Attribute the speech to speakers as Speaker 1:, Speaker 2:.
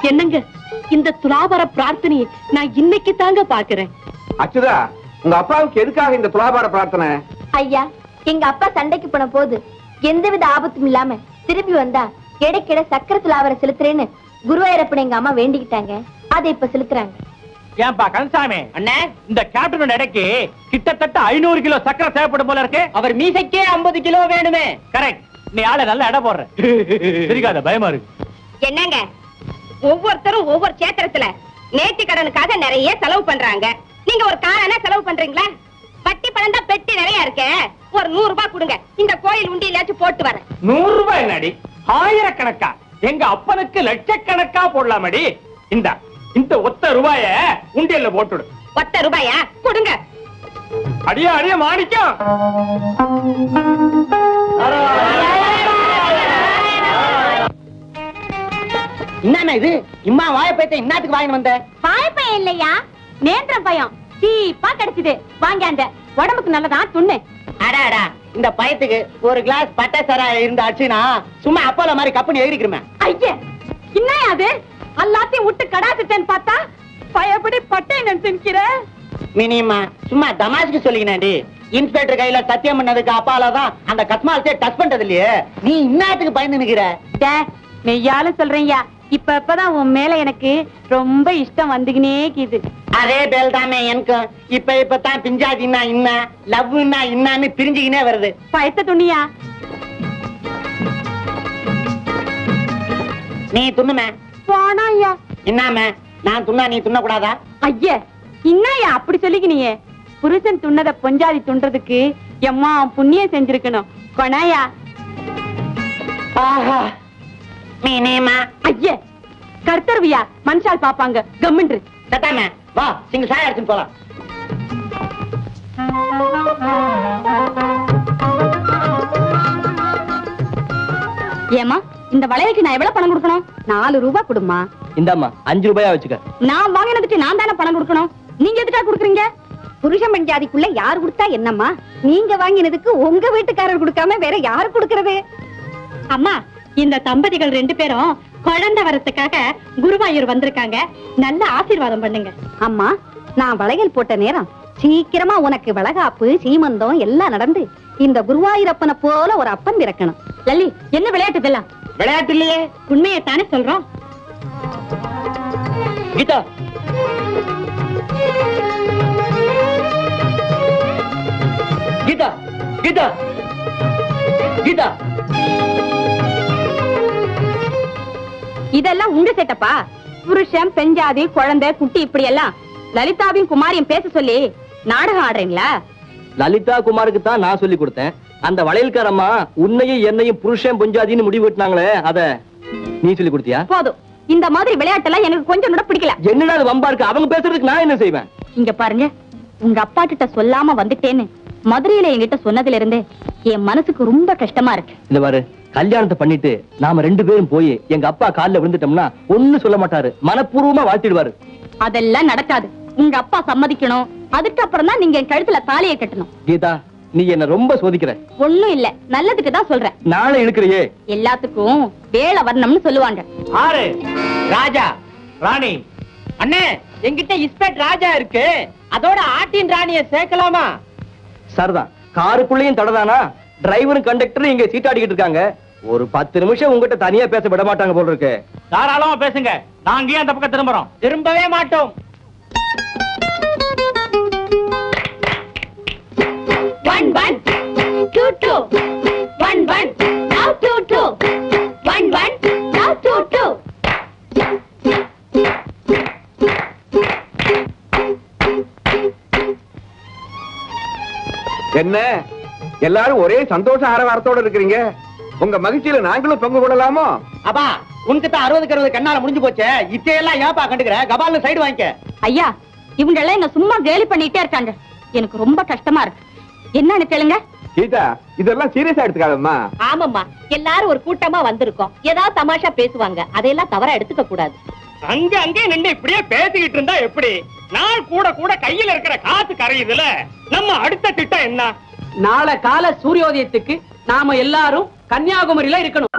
Speaker 1: என்னங்க இந்த துலாபார பிரார்த்தனையை நான் இன்னைக்கு தாங்க பாக்குறேன்.
Speaker 2: அச்சுதா, உங்க அப்பாவுக்கு எதுக்காக இந்த துலாபார பிரார்த்தனை?
Speaker 3: ஐயா, எங்க அப்பா சண்டைக்கு போன போது எந்தவித ஆபத்தும் இல்லாம திரும்பி வந்தா இடைக்கிட சக்கர துலாபார செலுத்துறேன்னு குருவாயூரப்பன் எங்க அம்மா வேண்டிக்கிட்டாங்க. அதை இப்ப செலுத்துறாங்க.
Speaker 4: ஏன்பா கந்தசாமி அண்ணே, இந்த கேப்டன் இடைக்கு கிட்டத்தட்ட 500 கிலோ சக்கரை தேவைப்படும் போல இருக்கு. அவர் மீசைக்கே 50 கிலோ வேணுமே. கரெக்ட், நீ ஆள நல்ல எடை போடுற. சரிக்காத, பயமா இருக்கு.
Speaker 5: என்னங்க, ஒவ்வொருத்தரும் ஒவ்வொரு சேத்திரத்துல நேர்த்தி கடனுக்காக நிறைய செலவு பண்றாங்க. நீங்க ஒரு காரண செலவு பண்றீங்களா? வட்டி பணம் தான் பெட்டி நிறைய இருக்க. ஒரு 100 ரூபாய் கொடுங்க, இந்த கோயில் உண்டியிலாச்சும் போட்டு வரேன்.
Speaker 4: 100 ரூபாய் என்னடி, ஆயிரக்கணக்கா? எங்க அப்பனுக்கு லட்சக்கணக்கா போடலாமடி. இந்த ஒத்த ரூபாய உண்டியல்ல போட்டுடு.
Speaker 5: ஒத்த ரூபாயா கொடுங்க.
Speaker 4: அடியா அடியா மாணிக்கம்.
Speaker 6: என்ன இது இம்மா வாயப்பயத்தை இன்னத்துக்கு வாங்கி வந்த?
Speaker 3: வாய்ப்பையும் இல்லையா, நேந்திர பயம் சீப்பா கிடைச்சது. வாங்க, உடம்புக்கு நல்லதான் துண்ணு.
Speaker 6: அடாடா, இந்த பயத்துக்கு ஒரு கிளாஸ் பட்டை சரா இருந்தாச்சுன்னா சும்மா அப்போல மாதிரி கப்புன்னு எகிரிக்கிறமே.
Speaker 1: ஐயா, என்ன அது எல்லாத்தையும் விட்டு கடாசிட்டேன்னு பார்த்தா பயப்படி பட்டை நினைச்சுக்கிற.
Speaker 6: மினிமா சும்மா தமாஷுக்கு சொல்லிக்கினாண்டி. இன்ஸ்பெக்டர் கையில சத்தியம் பண்ணதுக்கு அப்பாலதான் அந்த கஸ்மாலத்தை டச் பண்றது இல்லையே. நீ இன்னத்துக்கு பயந்து நிக்கிற?
Speaker 1: மெய்யால சொல்றேன்யா, இப்பதான் உன் மேல எனக்கு ரொம்ப இஷ்டம் வந்துகினே கீது.
Speaker 6: அதே பேல் தானே எனக்கும். இப்பதான் பிஞ்சாதின்னா இன்ன, லவ்னா இன்னான்னு பிரிஞ்சுக்கினே வருது.
Speaker 1: பயத்த துணியா
Speaker 6: நீ துண்ணுமே
Speaker 1: போனா ஐயா.
Speaker 6: என்னாம நான் துண்ணா நீ துண்ண கூடாதா?
Speaker 1: ஐயா, என்னையா அப்படி சொல்லிக்கினீங்க? புருஷன் துண்ணத பொஞ்சாதி துன்றதுக்கு எம்மா புண்ணியம் செஞ்சிருக்கணும். கொனாயா.
Speaker 6: ஆஹா, மீனேமா.
Speaker 1: ஐயா, கர்த்தர்வியா மனுஷால் பாப்பாங்க, கம்மின்று.
Speaker 6: சத்தாம வா, சிங்க சாய அடிச்சுட்டு போலாம்.
Speaker 1: ஏமா, இந்த வளையலுக்கு நான் எவ்வளவு பணம் கொடுக்கணும்? 4 ரூபாய் கொடுமா.
Speaker 4: இந்தாம்மா 5 ரூபாயா வச்சுக்க.
Speaker 1: நான் வாங்கினதுக்கு நான் தானே பணம் கொடுக்கணும். நீங்க எதுக்காக கொடுக்குறீங்க? புருஷன் பஞ்சாதிக்குள்ள யார் கொடுத்தா என்னம்மா? நீங்க வாங்கினதுக்கு உங்க வீட்டுக்காரர் கொடுக்காம வேற யாரு கொடுக்கறது? அம்மா, இந்த தம்பதிகள் 2 பேரும் குழந்தை வரத்துக்காக குருவாயூர் வந்திருக்காங்க. நல்ல ஆசீர்வாதம் பண்ணுங்க. அம்மா, நான் வளையல் போட்ட நேரம் சீக்கிரமா உனக்கு வளகாப்பு சீமந்தம் எல்லாம் நடந்து இந்த குருவாயூரப்பனை போல ஒரு அப்பன் பிறக்கணும். லல்லி, என்ன விளையாட்டு இதெல்லாம்?
Speaker 6: விளையாட்டு இல்லையே,
Speaker 1: உண்மையை தானே சொல்றோம்.
Speaker 6: கீதா, கீதா, கீதா, கீதா.
Speaker 1: இதெல்லாம் உங்க செட்டப்பா? புருஷன் பெஞ்சாதி குழந்தை குட்டி இப்படி எல்லாம் லலிதாவையும் குமாரியும் பேச சொல்லி நாடகம் ஆடுறீங்களா?
Speaker 4: லலிதா குமாருக்கு தான் நான் சொல்லி கொடுத்தேன். அந்த வளையல்காரம்மா உன்னையும் என்னையும் புருஷன் பொஞ்சாதின்னு முடிவு விட்டுனாங்களே, அத நீ சொல்லி கொடுத்தியா?
Speaker 1: போதும், இந்த மாதிரி விளையாட்டெல்லாம் எனக்கு கொஞ்சம் கூட பிடிக்கல.
Speaker 4: என்னடா அது வம்பா இருக்கு? அவங்க பேசுறதுக்கு நான் என்ன செய்வேன்?
Speaker 1: இங்க பாருங்க, உங்க அப்பா கிட்ட சொல்லாம வந்துட்டேன்னு மதுரையில என்கிட்ட சொன்னதுல இருந்தே என் மனசுக்கு ரொம்ப கஷ்டமா இருக்கு.
Speaker 4: இந்த பாரு, கல்யாணத்தை பண்ணிட்டு நாம 2 பேரும் போய் எங்க அப்பா கால்ல விழுந்துட்டோம்னா ஒண்ணு சொல்ல மாட்டாரு, மனப்பூர்வமா வாழ்த்திடுவாரு.
Speaker 1: அதெல்லாம் நடக்காது. உங்க அப்பா சம்மதிக்கணும். அதுக்கப்புறம் தான் நீங்க என் கழுத்துல தாலியை கட்டணும்.
Speaker 4: கீதா, நீ என்ன ரொம்ப சோதிக்கிற.
Speaker 1: ஒண்ணும் இல்ல, நல்லதுக்கு தான் சொல்றேன்.
Speaker 4: நாளை இழுக்கிறையே.
Speaker 1: எல்லாத்துக்கும் வேலை வரணும்னு சொல்லுவாங்க.
Speaker 4: ஆறு ராஜா ராணி. அண்ணே, என்கிட்ட இஸ்பெக்ட் ராஜா இருக்கு, அதோட ஆட்டின் ராணிய சேர்க்கலாமா? சரிதான், காருக்குள்ளேயும் தடதானா? டிரைவரும் கண்டக்டரும் இங்க சீட்டாடிக்கிட்டு இருக்காங்க. ஒரு 10 நிமிஷம் உங்ககிட்ட தனியா பேச விட மாட்டாங்க போல இருக்கு. தாராளமா பேசுங்க, நாங்க அந்த பக்கம் திரும்புறோம். திரும்பவே மாட்டோம்.
Speaker 2: என்ன எல்லாரும் ஒரே சந்தோஷ ஆரவாரத்தோட இருக்கிறீங்க? உங்க மகிழ்ச்சியில நாங்களும் பங்கு கொள்ளலாமோ?
Speaker 6: அப்பா, உனக்கு தான் 60க்கு 60 கண்ணால முடிஞ்சு போச்சே, இத்தையெல்லாம் ஏப்பா கண்டுக்கிற? கபால்னு சைடு வாங்கிக்க.
Speaker 1: ஐயா, இவங்க எல்லாம் என்ன சும்மா கேலி பண்ணிட்டே இருக்காங்க. எனக்கு ரொம்ப கஷ்டமா இருக்கு. என்னன்னு கேளுங்க.
Speaker 2: கீதா, இதெல்லாம் சீரியஸா எடுத்துக்காதம்மா.
Speaker 5: ஆமாம்மா, எல்லாரும் ஒரு கூட்டமா வந்திருக்கோம். ஏதாவது தமாஷா பேசுவாங்க, அதையெல்லாம் தவறா எடுத்துக்க கூடாது.
Speaker 4: அங்க அங்கே நின்று இப்படியே பேசிக்கிட்டு இருந்தா எப்படி? நாள் கூட கூட கையில இருக்கிற காத்து கரையுதுல. நம்ம அடுத்த திட்டம் என்ன?
Speaker 7: நாளை கால சூரியோதயத்துக்கு நாம எல்லாரும் கன்னியாகுமரியில இருக்கணும்.